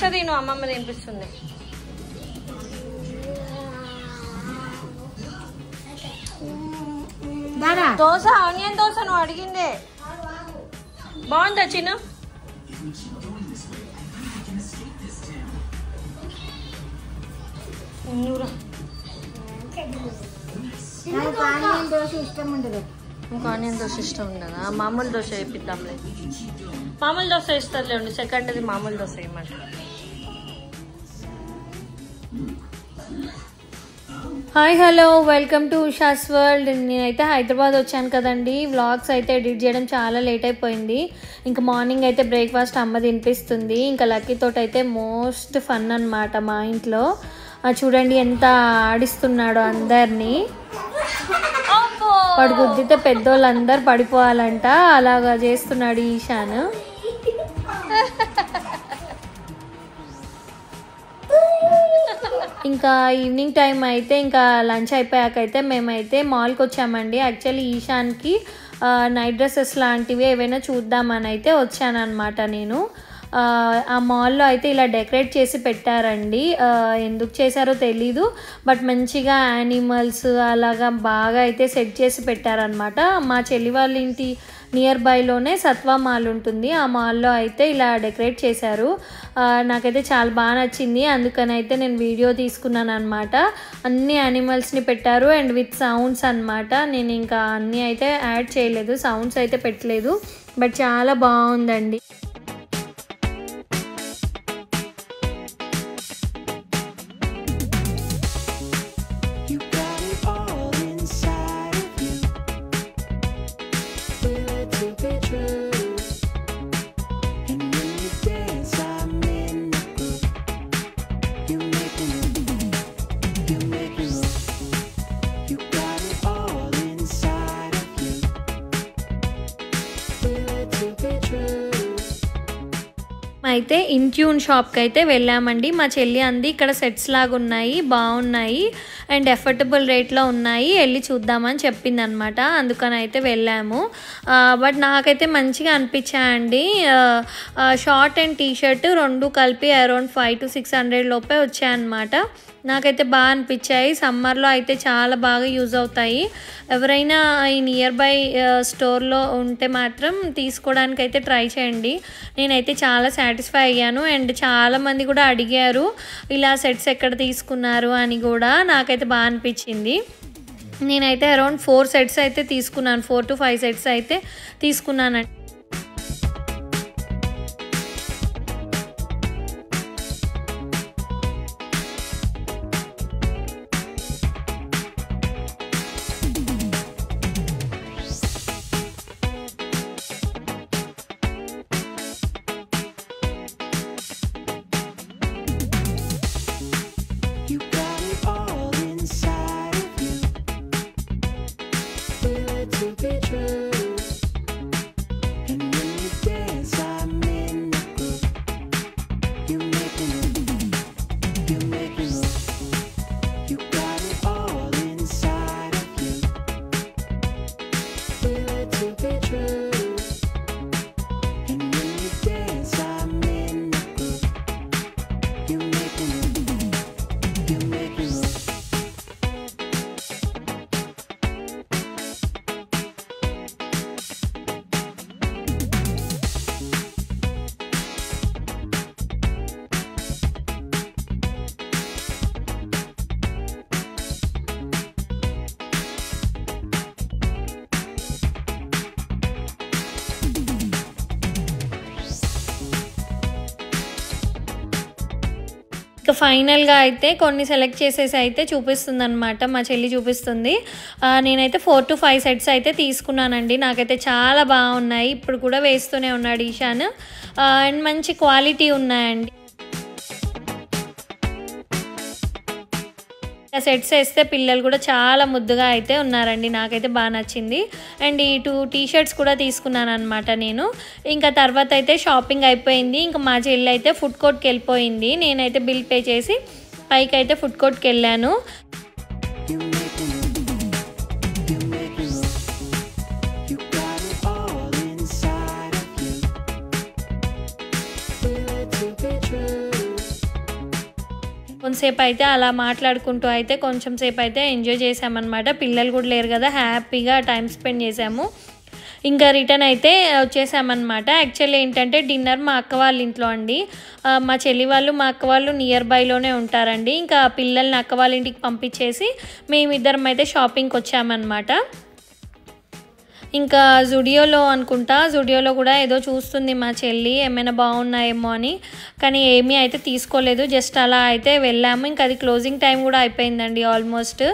దోశ తిను, అమ్మమ్మ తినిపిస్తుంది. దోశ, ఆనియన్ దోశ నువ్వు అడిగిందే. బాగుందా చిన్న? ఆనియన్ దోశ ఇష్టం ఉండదు. ఇంకా ఆనియన్ దోశ ఇష్టం ఉండదా? మామూలు దోశ వేపిద్దాంలే. మామూలు దోశ ఇస్తారులేండి. సెకండ్ది మామూలు దోశ వేయమంట. Hi hello, welcome to Usha's world. నేనైతే హైదరాబాద్ వచ్చాను కదండి. వ్లాగ్స్ అయితే ఎడిట్ చేయడం చాలా లేట్ అయిపోయింది. ఇంకా మార్నింగ్ అయితే బ్రేక్ఫాస్ట్ అమ్మ తినిపిస్తుంది. ఇంకా లక్కీ తోటి అయితే మోస్ట్ ఫన్ అన్నమాట మా ఇంట్లో. చూడండి ఎంత ఆడిస్తున్నాడో అందరినీ. వాడు గుద్దితే పెద్దోళ్ళందరూ పడిపోవాలంట, అలాగా చేస్తున్నాడు ఈశాన్. ఇంకా ఈవినింగ్ టైం అయితే ఇంకా లంచ్ అయిపోయాకైతే మేమైతే మాల్కి వచ్చామండి. యాక్చువల్లీ ఈశాన్కి నైట్ డ్రెస్సెస్ లాంటివి ఏవైనా చూద్దామని అయితే వచ్చానమాట నేను. ఆ మాల్లో అయితే ఇలా డెకరేట్ చేసి పెట్టారండి. ఎందుకు చేశారో తెలీదు, బట్ మంచిగా యానిమల్స్ అలాగా బాగా అయితే సెట్ చేసి పెట్టారనమాట. మా చెల్లి వాళ్ళ ఇంటి నియర్ బైలోనే సత్వా మాల్ ఉంటుంది. ఆ మాల్లో అయితే ఇలా డెకరేట్ చేశారు. నాకైతే చాలా బాగా నచ్చింది. అందుకని అయితే నేను వీడియో తీసుకున్నాను అనమాట. అన్ని యానిమల్స్ని పెట్టారు అండ్ విత్ సౌండ్స్ అనమాట. నేను ఇంకా అన్నీ అయితే యాడ్ చేయలేదు, సౌండ్స్ అయితే పెట్టలేదు, బట్ చాలా బాగుందండి. అయితే ఇన్ట్యూన్ షాప్కి అయితే వెళ్ళామండి. మా చెల్లి అంది ఇక్కడ సెట్స్ లాగా ఉన్నాయి, బాగున్నాయి అండ్ ఎఫర్టబుల్ రేట్లో ఉన్నాయి, వెళ్ళి చూద్దామని చెప్పింది అనమాట. అందుకని అయితే వెళ్ళాము. బట్ నాకైతే మంచిగా అనిపించాయండి. షార్ట్ అండ్ టీషర్ట్ రెండు కలిపి అరౌండ్ 500 to 600 లోపే వచ్చాయన్నమాట. నాకైతే బాగా అనిపించాయి. సమ్మర్లో అయితే చాలా బాగా యూజ్ అవుతాయి. ఎవరైనా ఈ నియర్ బై స్టోర్లో ఉంటే మాత్రం తీసుకోవడానికి అయితే ట్రై చేయండి. నేనైతే చాలా సాటిస్ఫై అయ్యాను అండ్ చాలామంది కూడా అడిగారు ఇలా సెట్స్ ఎక్కడ తీసుకున్నారు అని కూడా. నాకైతే బాగా అనిపించింది. నేనైతే అరౌండ్ 4 సెట్స్ అయితే తీసుకున్నాను, 4 to 5 సెట్స్ అయితే తీసుకున్నానండి. ఇక ఫైనల్గా అయితే కొన్ని సెలెక్ట్ చేసేసి అయితే చూపిస్తుంది అనమాట, మా చెల్లి చూపిస్తుంది. నేనైతే 4 to 5 సెట్స్ అయితే తీసుకున్నానండి. నాకైతే చాలా బాగున్నాయి. ఇప్పుడు కూడా వేస్తూనే ఉన్నాడు ఈశాన్ అండ్ మంచి క్వాలిటీ ఉన్నాయండి. సెట్స్ వేస్తే పిల్లలు కూడా చాలా ముద్దుగా అయితే ఉన్నారండి. నాకైతే బాగా నచ్చింది. అండ్ ఈ 2 టీషర్ట్స్ కూడా తీసుకున్నాను అనమాట నేను. ఇంకా తర్వాత అయితే షాపింగ్ అయిపోయింది. ఇంకా మా చెల్లి అయితే ఫుడ్ కోర్ట్కి వెళ్ళిపోయింది. నేనైతే బిల్ పే చేసి పైకి అయితే ఫుడ్ కోర్ట్కి వెళ్ళాను. కొంతసేపు అయితే అలా మాట్లాడుకుంటూ అయితే కొంచెం సేపు అయితే ఎంజాయ్ చేసామన్నమాట. పిల్లలు కూడా లేరు కదా, హ్యాపీగా టైం స్పెండ్ చేసాము. ఇంకా రిటర్న్ అయితే వచ్చేసామన్నమాట. యాక్చువల్లీ ఏంటంటే డిన్నర్ మా అక్క వాళ్ళ ఇంట్లో అండి. మా చెల్లి వాళ్ళు మా అక్క వాళ్ళు నియర్ బైలోనే ఉంటారండి. ఇంకా పిల్లల్ని అక్క వాళ్ళ ఇంటికి పంపించేసి మేమిద్దరం అయితే షాపింగ్కి వచ్చామన్నమాట. ఇంకా జుడియోలో అనుకుంటా, జుడియోలో కూడా ఏదో చూస్తుంది మా చెల్లి, ఏమైనా బాగున్నాయేమో అని. కానీ ఏమీ అయితే తీసుకోలేదు, జస్ట్ అలా అయితే వెళ్ళాము. ఇంకా అది క్లోజింగ్ టైం కూడా అయిపోయిందండి ఆల్మోస్ట్.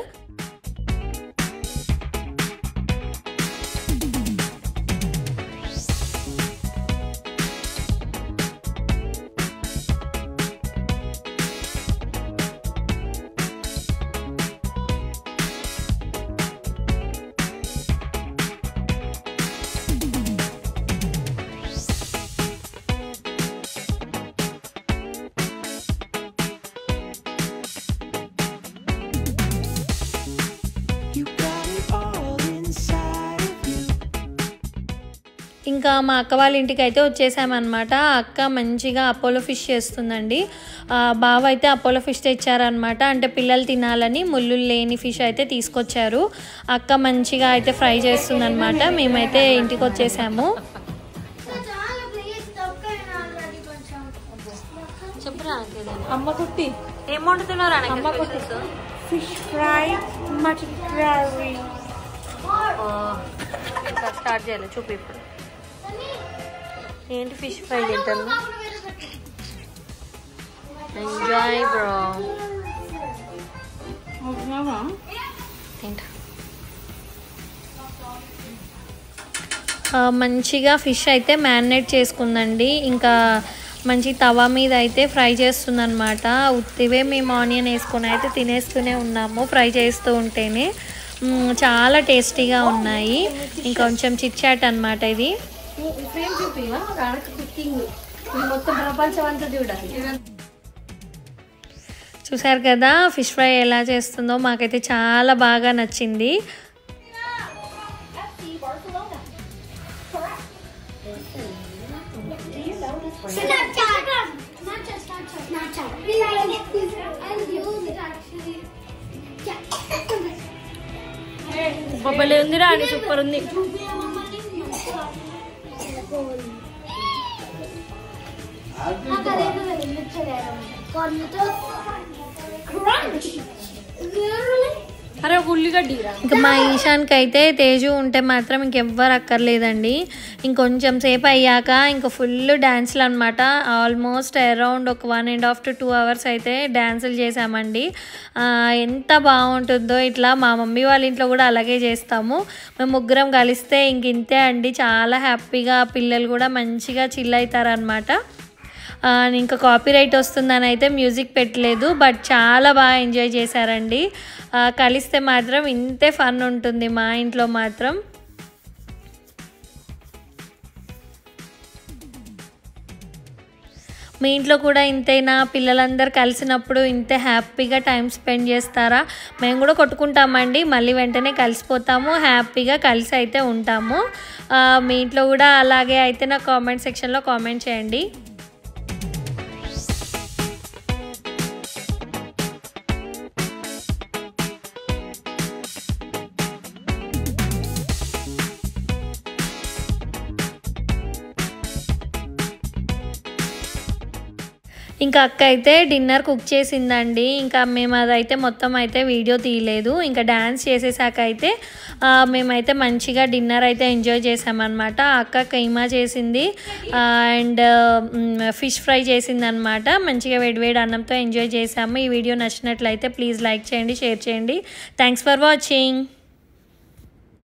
ఇంకా మా అక్క వాళ్ళ ఇంటికి అయితే వచ్చేసామన్నమాట. అక్క మంచిగా అపోలో ఫిష్ చేస్తుందండి. బావ అయితే అపోలో ఫిష్ తెచ్చారనమాట. అంటే పిల్లలు తినాలని ముళ్ళు లేని ఫిష్ అయితే తీసుకొచ్చారు. అక్క మంచిగా అయితే ఫ్రై చేస్తుందన్నమాట. మేమైతే ఇంటికి వచ్చేసాము. అమ్మ కుట్టి ఏం వండుతున్నారు? అమ్మ కుట్టి fish fry, mutton curry. Start చేయాలి, చూపి ఇప్పుడు. ఏంటి ఫిష్ ఫ్రై తింటాను? Enjoy bro. మంచిగా ఫిష్ అయితే మ్యారినేట్ చేసుకుందండి. ఇంకా మంచి తవా మీద అయితే ఫ్రై చేస్తుందన్నమాట. ఉత్తివే మేము ఆనియన్ వేసుకొని అయితే తినేస్తూనే ఉన్నాము ఫ్రై చేస్తూ ఉంటేనే. చాలా టేస్టీగా ఉన్నాయి. ఇంకొంచెం చిట్ చాట్ అనమాట ఇది. మొత్తం ప్రపంచం అంతా చూడాలి. చూసారు కదా ఫిష్ ఫ్రై ఎలా చేస్తుందో, మాకైతే చాలా బాగా నచ్చింది. బొబ్బలే ఉందిరా అని, సూపర్ ఉంది. అరే ఒక ఉల్లిగడ్డ. ఇంకా మా ఈశాన్కి అయితే తేజు ఉంటే మాత్రం ఇంకెవ్వరు అక్కర్లేదండి. ఇంకొంచెం సేపు అయ్యాక ఇంకా ఫుల్ డ్యాన్స్లు అనమాట. ఆల్మోస్ట్ అరౌండ్ ఒక 1.5 to 2 hours అయితే డ్యాన్సులు చేసామండి. ఎంత బాగుంటుందో ఇట్లా. మా మమ్మీ వాళ్ళ ఇంట్లో కూడా అలాగే చేస్తాము. మేము ముగ్గురం కలిస్తే ఇంక ఇంతే అండి. చాలా హ్యాపీగా పిల్లలు కూడా మంచిగా చిల్ అవుతారనమాట. ఇంకా కాపీరైట్ వస్తుందని అయితే మ్యూజిక్ పెట్టలేదు, బట్ చాలా బాగా ఎంజాయ్ చేశారండి. కలిస్తే మాత్రం ఇంతే ఫన్ ఉంటుంది మా ఇంట్లో మాత్రం. మీ ఇంట్లో కూడా ఇంతేనా? పిల్లలందరూ కలిసినప్పుడు ఇంతే హ్యాపీగా టైం స్పెండ్ చేస్తారా? మేము కూడా కొట్టుకుంటామండి, మళ్ళీ వెంటనే కలిసిపోతాము, హ్యాపీగా కలిసి అయితే ఉంటాము. మీ ఇంట్లో కూడా అలాగే అయితే నా కామెంట్ సెక్షన్లో కామెంట్ చేయండి. ఇంకా అక్క అయితే డిన్నర్ కుక్ చేసిందండి. ఇంకా మేము అదైతే మొత్తం అయితే వీడియో తీయలేదు. ఇంకా డ్యాన్స్ చేసేసాక అయితే మేమైతే మంచిగా డిన్నర్ అయితే ఎంజాయ్ చేసామన్నమాట. అక్క కైమా చేసింది అండ్ ఫిష్ ఫ్రై చేసింది అనమాట. మంచిగా వేడివేడి అన్నంతో ఎంజాయ్ చేసాము. ఈ వీడియో నచ్చినట్లయితే ప్లీజ్ లైక్ చేయండి, షేర్ చేయండి. Thanks for watching.